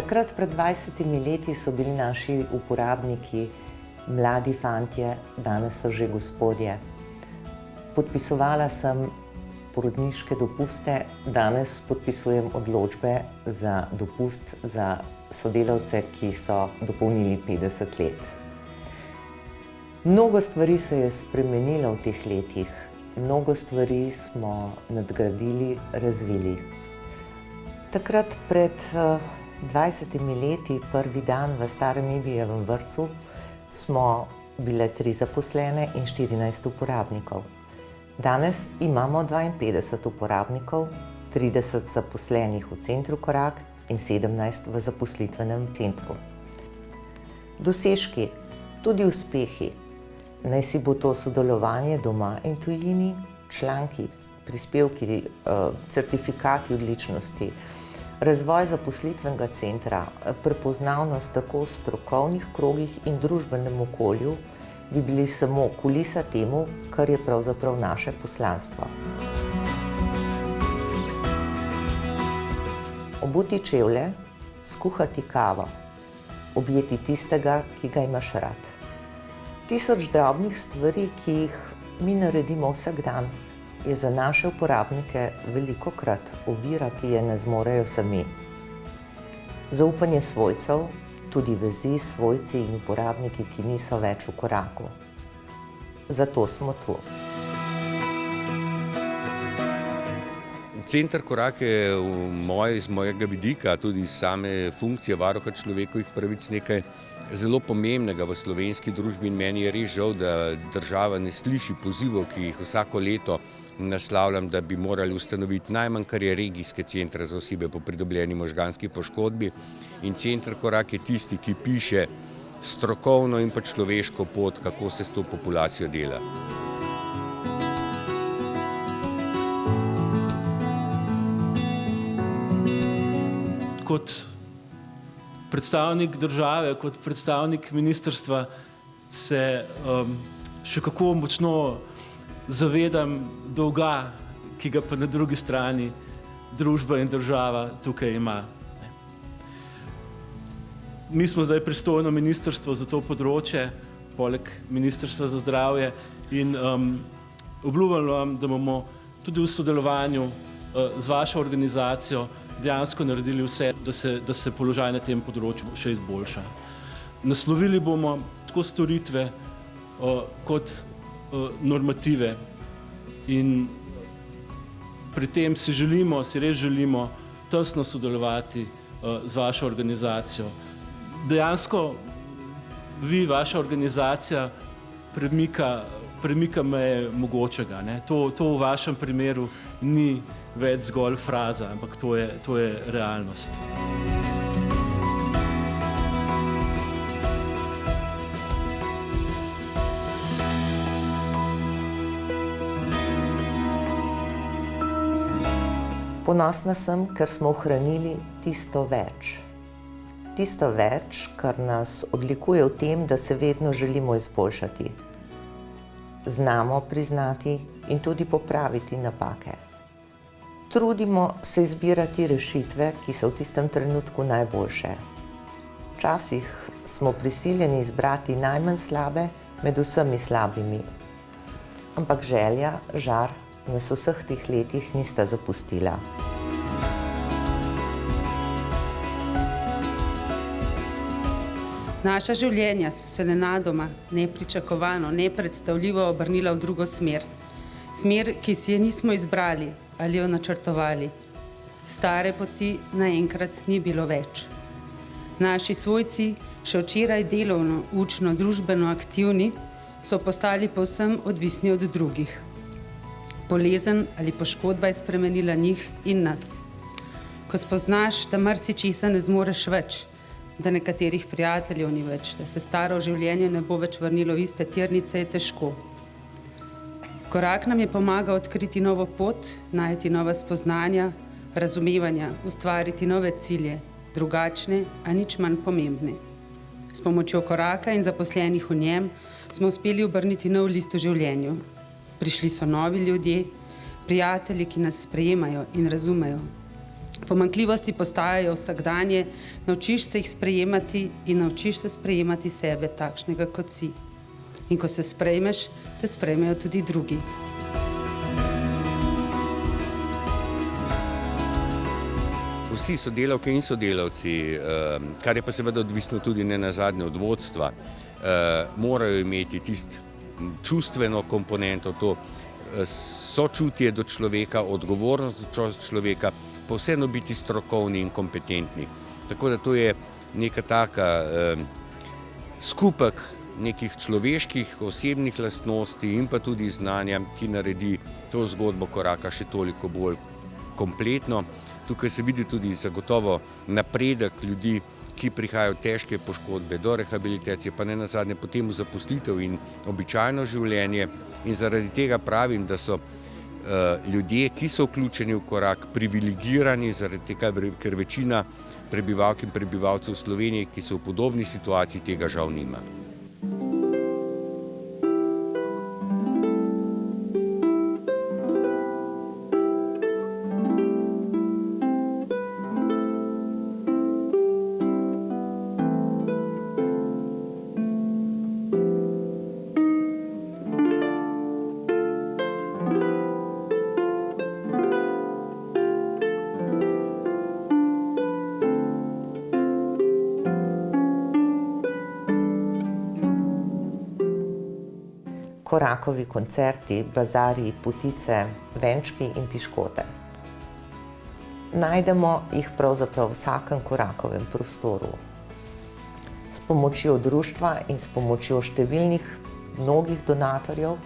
Takrat pred 20 leti so bili naši uporabniki mladi fantje, danes so že gospodje. Podpisovala sem porodniške dopuste, danes podpisujem odločbe za dopust za sodelavce, ki so dopolnili 50 let. Mnogo stvari se je spremenilo v teh letih, mnogo stvari smo nadgradili, razvili. Takrat pred 20 leti, prvi dan v Starem Ibijevem vrtcu, smo bile 3 zaposlene in 14 uporabnikov. Danes imamo 52 uporabnikov, 30 zaposlenih v centru Korak in 17 v zaposlitvenem centru. Dosežki, tudi uspehi, naj si bo to sodelovanje doma in tujini, članki, prispevki, certifikati odličnosti, razvoj zaposlitvenega centra, prepoznavnost tako v strokovnih krogih in družbenem okolju, bi bili samo kulisa temu, kar je pravzaprav naše poslanstvo. Obuti čevlje, skuhati kavo, objeti tistega, ki ga imaš rad. 1000 drobnih stvari, ki jih mi naredimo vsak dan, je za naše uporabnike velikokrat ovira, ki je ne zmorejo sami. Zaupanje svojcev, tudi vezi s svojci in uporabniki, ki niso več v koraku. Zato smo tu. Center Korak je iz mojega vidika, tudi same funkcije varuha človekovih pravic, nekaj zelo pomembnega v slovenski družbi in meni je res žal, da država ne sliši pozivov, ki jih vsako leto naslavljam, da bi morali ustanoviti najmanj, kar je regijske centre za osebe po pridobljeni možganski poškodbi. In Center Korak je tisti, ki piše strokovno in pa človeško pot, kako se s to populacijo dela. Kot predstavnik države, kot predstavnik ministrstva se še kako močno zavedam dolga, ki ga pa na drugi strani družba in država tukaj ima. Mi smo zdaj pristojno ministrstvo za to področje, poleg Ministrstva za zdravje, in obljubljam vam, da bomo tudi v sodelovanju z vašo organizacijo dejansko naredili vse, da se položaj na tem področju še izboljša. Naslovili bomo tako storitve kot normative in pri tem si res želimo tesno sodelovati z vašo organizacijo. Dejansko vi, vaša organizacija, premika meje mogočega. To v vašem primeru ni več zgolj fraza, ampak to je realnost. Ponosna sem, ker smo ohranili tisto več. Tisto več, kar nas odlikuje v tem, da se vedno želimo izboljšati. Znamo priznati in tudi popraviti napake. Trudimo se izbirati rešitve, ki so v tistem trenutku najboljše. Včasih smo prisiljeni izbrati najmanj slabe med vsemi slabimi. Ampak želja, žar, nas vseh teh letih nista zapustila. Naša življenja so se nenadoma, nepričakovano, nepredstavljivo obrnila v drugo smer. Smer, ki si je nismo izbrali ali jo načrtovali. Stare poti naenkrat ni bilo več. Naši svojci, še včeraj delovno, učno, družbeno aktivni, so postali povsem odvisni od drugih. Bolezen ali poškodba je spremenila njih in nas. Ko spoznaš, da marsičesa ne zmoreš več, da nekaterih prijateljev ni več, da se staro življenje ne bo več vrnilo v iste tirnice, je težko. Korak nam je pomagal odkriti novo pot, najti nova spoznanja, razumevanja, ustvariti nove cilje, drugačne, a nič manj pomembne. S pomočjo Koraka in zaposlenih v njem smo uspeli obrniti nov list v življenju. Prišli so novi ljudje, prijatelji, ki nas sprejemajo in razumejo. Pomanjkljivosti postajajo vsakdanje, naučiš se jih sprejemati in naučiš se sprejemati sebe takšnega, kot si. In ko se sprejmeš, te sprejmejo tudi drugi. Vsi sodelavke in sodelavci, kar je pa seveda odvisno tudi nenazadnje od vodstva, morajo imeti tisto čustveno komponento, to sočutje do človeka, odgovornost do človeka, pa vseeno biti strokovni in kompetentni. Tako da to je neka taka skupek nekih človeških, osebnih lastnosti in pa tudi znanja, ki naredi to zgodbo koraka še toliko bolj kompletno. Tukaj se vidi tudi zagotovo napredek ljudi, ki prihajajo težke poškodbe do rehabilitacije, pa nenazadnje potem v zaposlitev in običajno življenje. In zaradi tega pravim, da so ljudje, ki so vključeni v korak, privilegirani, zaradi tega, ker večina prebivalk in prebivalcev Slovenije, ki so v podobni situaciji, tega žal nima. Korakovi koncerti, bazarji, potice, venčki in piškote. Najdemo jih pravzaprav v vsakem korakovem prostoru. S pomočjo društva in s pomočjo številnih mnogih donatorjev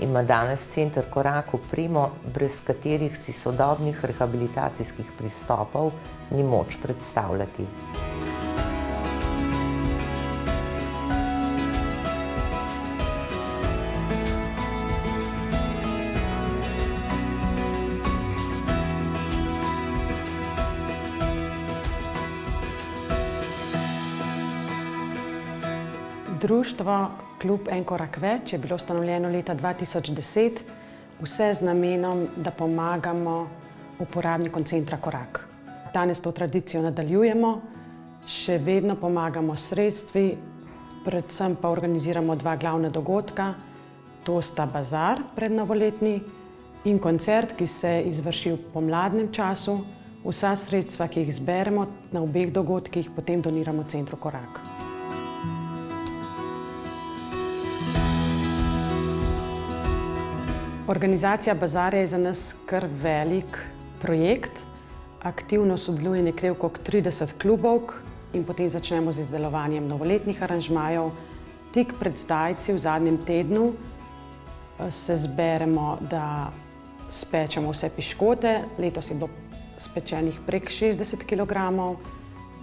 ima danes Center Korak opremo, brez katerih si sodobnih rehabilitacijskih pristopov ni moč predstavljati. Društvo Klub En korak več je bilo ustanovljeno leta 2010, vse z namenom, da pomagamo uporabnikom Centra Korak. Danes to tradicijo nadaljujemo, še vedno pomagamo s sredstvi, predvsem pa organiziramo dva glavna dogodka, to sta bazar prednovoletni in koncert, ki se izvrši v pomladnem času. Vsa sredstva, ki jih zberemo na obeh dogodkih, potem doniramo Centru Korak. Organizacija bazarja je za nas kar velik projekt. Aktivno sodeluje nekje okrog 30 klubov in potem začnemo z izdelovanjem novoletnih aranžmajev. Tik pred zdajci v zadnjem tednu se zberemo, da spečemo vse piškote. Letos je bilo spečenih prek 60 kg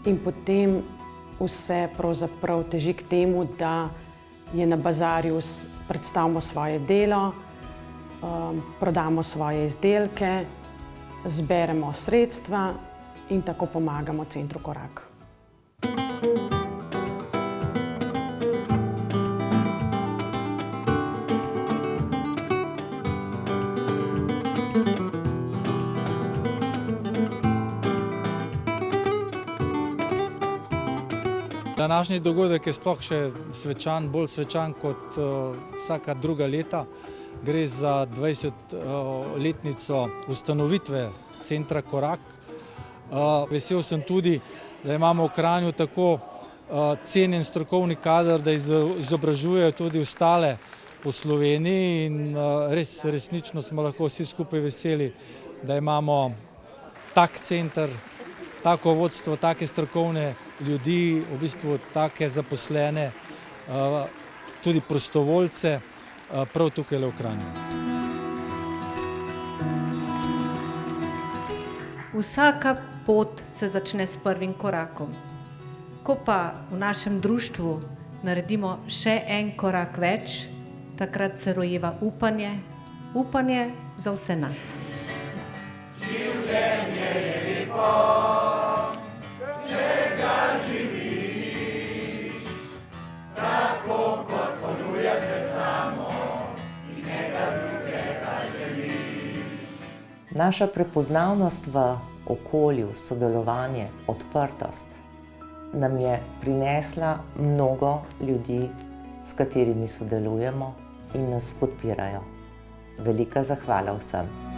in potem vse pravzaprav teži k temu, da je na bazarju predstavimo svoje delo, prodamo svoje izdelke, zberemo sredstva in tako pomagamo Centru Korak. Današnji dogodek je sploh še svečan, bolj svečan kot vsaka druga leta. Gre za 20-letnico ustanovitve Centra Korak. Vesel sem tudi, da imamo v Kranju tako cenjen strokovni kader, da izobražujejo tudi ostale po Sloveniji in resnično smo lahko vsi skupaj veseli, da imamo tak center, tako vodstvo, take strokovne ljudi, v bistvu take zaposlene, tudi prostovoljce, prav tukaj v Kranju. Vsaka pot se začne s prvim korakom. Ko pa v našem društvu naredimo še en korak več, takrat se rojeva upanje, upanje za vse nas. Življenje je lepo, če ga živiš, tako kot ponuja se samo. Naša prepoznavnost v okolju, sodelovanje, odprtost nam je prinesla mnogo ljudi, s katerimi sodelujemo in nas podpirajo. Velika zahvala vsem.